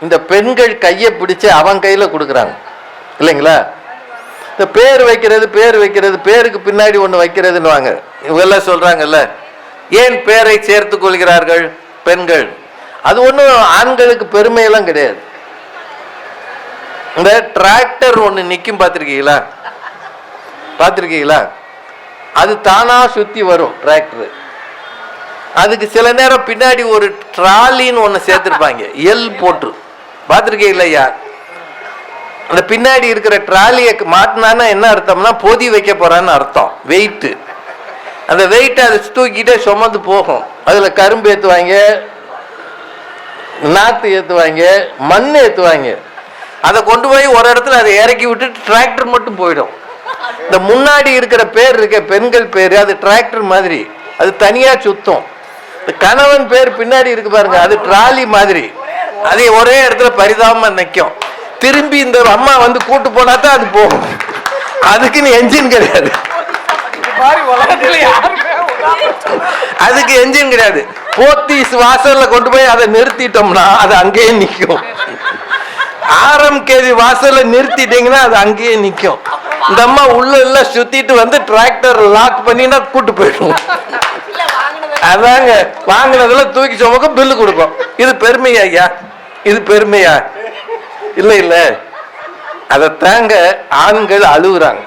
இந்த பெண்கள் கையை பிடிச்சு அவன் கையில கொடுக்குறாங்க இல்லைங்களா? இந்த பேர் வைக்கிறது பேருக்கு பின்னாடி ஒண்ணு வைக்கிறதுன்னு வாங்க. இவங்கெல்லாம் சொல்றாங்கல்ல, ஏன் பேரை சேர்த்து கொள்கிறார்கள் பெண்கள்? அது ஒன்றும் ஆண்களுக்கு பெருமையெல்லாம் கிடையாது. இந்த டிராக்டர் ஒன்று நிற்கும் பார்த்துருக்கீங்களா? அது தானா சுத்தி வரும் டிராக்டர். அதுக்கு சில நேரம் பின்னாடி ஒரு ட்ராலின்னு ஒன்று சேர்த்துருப்பாங்க, எல் போட்டு. பார்த்துருக்கீங்களா ஐயா? அந்த பின்னாடி இருக்கிற ட்ராலியை மாட்டினான்னா என்ன அர்த்தம்னா பொதி வைக்க போறான்னு அர்த்தம். வெயிட்டு, அந்த வெயிட்டை அதை தூக்கிட்டே சுமந்து போகும். அதில் கரும்பு ஏற்றுவாங்க, நாற்று ஏற்றுவாங்க, மண் ஏற்றுவாங்க. அதை கொண்டு போய் ஒரு இடத்துல அதை இறக்கி விட்டுட்டு டிராக்டர் மட்டும் போயிடும். இந்த முன்னாடி இருக்கிற பேர் இருக்க பெண்கள் பேர், அது டிராக்டர் மாதிரி, அது தனியா சுத்தம். கணவன் பேர் பின்னாடி இருக்கு பாருங்க, அது ட்ராலி மாதிரி, அது ஒரே இடத்துல பரிதாபமா நிற்கும். திரும்பி இந்த அம்மா வந்து கூட்டு போனா தான் அது போகும். அதுக்குன்னு என்ஜின் கிடையாது, அதுக்கு என்ஜின் கிடையாது. போத்தீஸ் வாசல்ல கொண்டு போய் அதை நிறுத்திட்டோம்னா அது அங்கேயே நிற்கும். ஆர்எம்கேவி வாசல்ல நிறுத்திட்டீங்கன்னா அது அங்கேயே நிற்கும். இந்த அம்மா உள்ள எல்லாம் சுத்திட்டு வந்து டிராக்டர் லாக் பண்ணினா கூட்டு போயிடும். அதாங்க வாங்கினதுல தூக்கி சுமக்க பில்லு கொடுக்கும். இது பெருமையா ஐயா? இது பெருமையா? இல்ல இல்ல. அதை தாங்க ஆண்கள் அழுகுறாங்க.